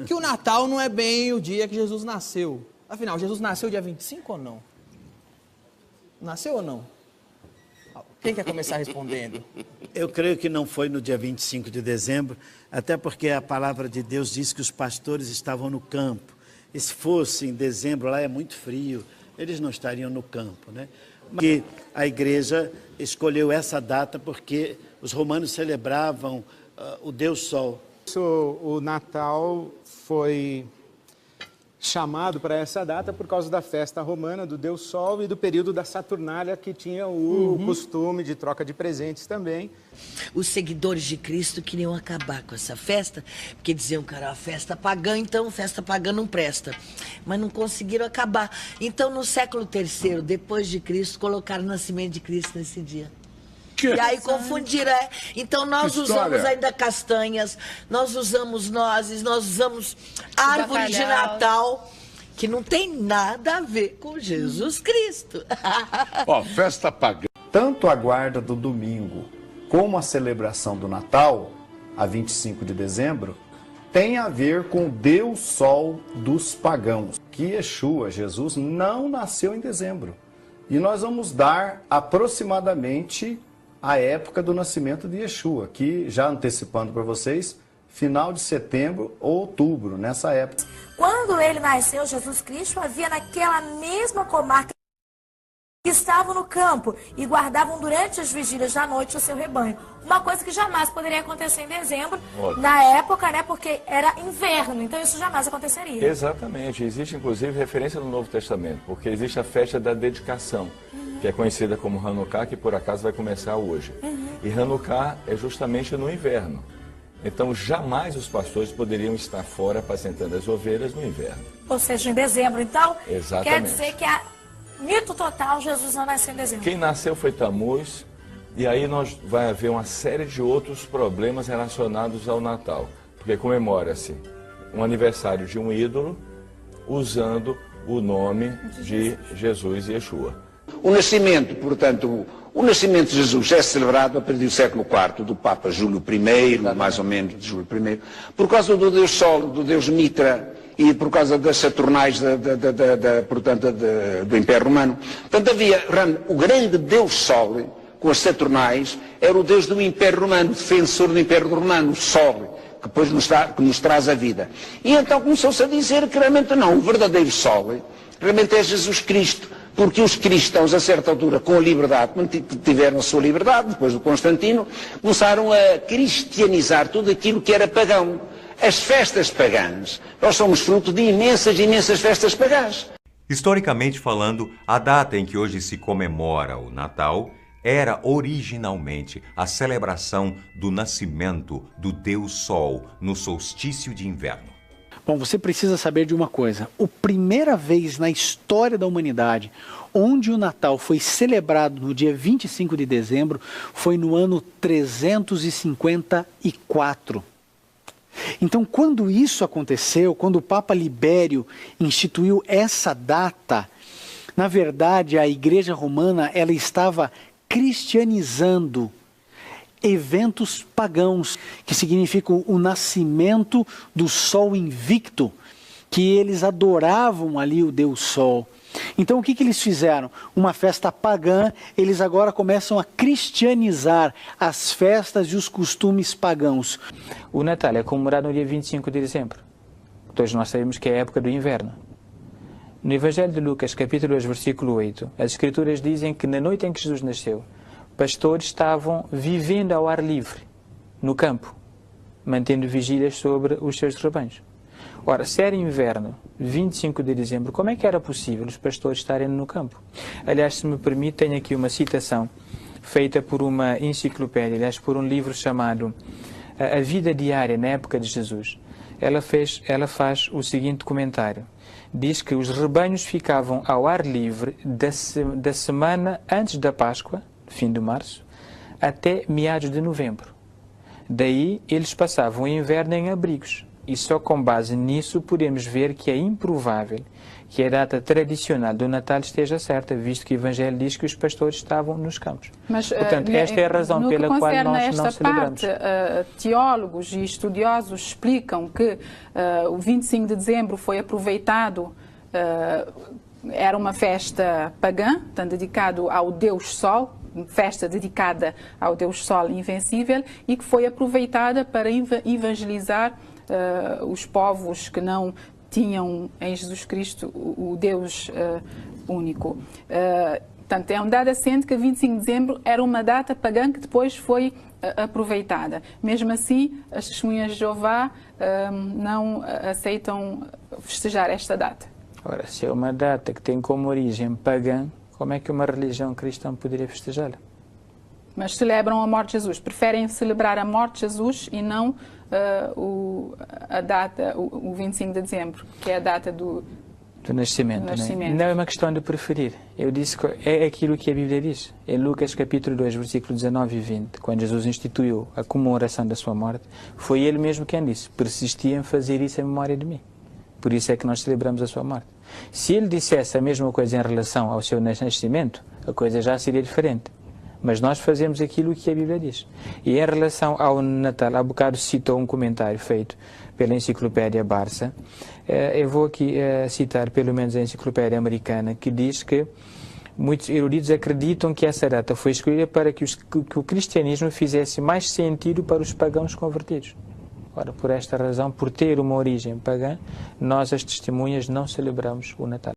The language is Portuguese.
Que o Natal não é bem o dia que Jesus nasceu. Afinal, Jesus nasceu dia 25 ou não? Nasceu ou não? Quem quer começar respondendo? Eu creio que não foi no dia 25 de dezembro, até porque a palavra de Deus diz que os pastores estavam no campo. E se fosse em dezembro, lá é muito frio, eles não estariam no campo, né? Mas a igreja escolheu essa data porque os romanos celebravam o Deus Sol. O Natal foi chamado para essa data por causa da festa romana do Deus Sol e do período da Saturnália, que tinha o costume de troca de presentes também. Os seguidores de Cristo queriam acabar com essa festa, porque diziam que era uma festa pagã, então festa pagã não presta. Mas não conseguiram acabar. Então, no século III, depois de Cristo, colocaram o nascimento de Cristo nesse dia. E aí confundiram, Então nós usamos ainda castanhas, nós usamos nozes, nós usamos árvore de Natal, que não tem nada a ver com Jesus Cristo. Festa pagã. Tanto a guarda do domingo como a celebração do Natal, a 25 de dezembro, tem a ver com o Deus Sol dos pagãos, que Yeshua, Jesus, não nasceu em dezembro. E nós vamos dar aproximadamente a época do nascimento de Yeshua, que, já antecipando para vocês, final de setembro ou outubro, nessa época. Quando ele nasceu, Jesus Cristo, havia naquela mesma comarca que estavam no campo e guardavam durante as vigílias da noite o seu rebanho. Uma coisa que jamais poderia acontecer em dezembro, na época, né, porque era inverno, então isso jamais aconteceria. Exatamente, existe inclusive referência no Novo Testamento, porque existe a festa da dedicação, que é conhecida como Hanukkah, que por acaso vai começar hoje. E Hanukkah é justamente no inverno. Então jamais os pastores poderiam estar fora apacentando as ovelhas no inverno. Ou seja, em dezembro, então, Exatamente. Quer dizer que mito total, Jesus não nasceu em dezembro. Quem nasceu foi Tamuz, e aí vai haver uma série de outros problemas relacionados ao Natal, porque comemora-se um aniversário de um ídolo usando o nome de Jesus e Yeshua. O nascimento, portanto, o nascimento de Jesus é celebrado a partir do século IV, do Papa Júlio I, mais ou menos de Júlio I, por causa do Deus Sol, do Deus Mitra, e por causa das Saturnais do Império Romano. Portanto, havia o grande Deus Sol, com as Saturnais, era o Deus do Império Romano, defensor do Império Romano, o Sol, que depois nos traz a vida. E então começou-se a dizer que realmente não, o verdadeiro Sol realmente é Jesus Cristo, porque os cristãos, a certa altura, com a liberdade, quando tiveram a sua liberdade, depois do Constantino, começaram a cristianizar tudo aquilo que era pagão. As festas pagãs, nós somos fruto de imensas festas pagãs. Historicamente falando, a data em que hoje se comemora o Natal era originalmente a celebração do nascimento do Deus Sol no solstício de inverno. Bom, você precisa saber de uma coisa. A primeira vez na história da humanidade onde o Natal foi celebrado no dia 25 de dezembro foi no ano 354. Então, quando isso aconteceu, quando o Papa Libério instituiu essa data, na verdade, a Igreja Romana ela estava cristianizando eventos pagãos, que significam o nascimento do Sol invicto, que eles adoravam ali o Deus Sol. Então o que eles fizeram? Uma festa pagã, eles agora começam a cristianizar as festas e os costumes pagãos. O Natal é comemorado no dia 25 de dezembro. Todos nós sabemos que é a época do inverno. No Evangelho de Lucas, capítulo 2, versículo 8, as Escrituras dizem que na noite em que Jesus nasceu, pastores estavam vivendo ao ar livre, no campo, mantendo vigílias sobre os seus rebanhos. Ora, se era inverno, 25 de dezembro, como é que era possível os pastores estarem no campo? Aliás, se me permite, tenho aqui uma citação feita por uma enciclopédia, aliás, por um livro chamado A Vida Diária na Época de Jesus. Ela faz o seguinte comentário. Diz que os rebanhos ficavam ao ar livre da semana antes da Páscoa, fim de março, até meados de novembro. Daí, eles passavam o inverno em abrigos, E só com base nisso podemos ver que é improvável que a data tradicional do Natal esteja certa, visto que o Evangelho diz que os pastores estavam nos campos. Mas, portanto, esta é a razão pela qual nós não celebramos. Teólogos e estudiosos explicam que o 25 de dezembro foi aproveitado, era uma festa pagã, dedicado ao Deus Sol, festa dedicada ao Deus Sol invencível, e que foi aproveitada para evangelizar os povos que não tinham em Jesus Cristo o Deus único. Portanto, é um dado assente que 25 de dezembro era uma data pagã que depois foi aproveitada. Mesmo assim, as testemunhas de Jeová não aceitam festejar esta data. Ora, se é uma data que tem como origem pagã, como é que uma religião cristã poderia festejá-la? Mas celebram a morte de Jesus. Preferem celebrar a morte de Jesus e não a data, o 25 de dezembro, que é a data do nascimento. Né? Não é uma questão de preferir. Eu disse que é aquilo que a Bíblia diz. Em Lucas capítulo 2, versículo 19 e 20, quando Jesus instituiu a comemoração da sua morte, foi ele mesmo quem disse: persistia em fazer isso em memória de mim. Por isso é que nós celebramos a sua morte. Se ele dissesse a mesma coisa em relação ao seu nascimento, a coisa já seria diferente. Mas nós fazemos aquilo que a Bíblia diz. E em relação ao Natal, há bocado citou um comentário feito pela Enciclopédia Barça. Eu vou aqui citar pelo menos a Enciclopédia Americana, que diz que muitos eruditos acreditam que essa data foi escolhida para que o cristianismo fizesse mais sentido para os pagãos convertidos. Ora, por esta razão, por ter uma origem pagã, nós, as testemunhas, não celebramos o Natal.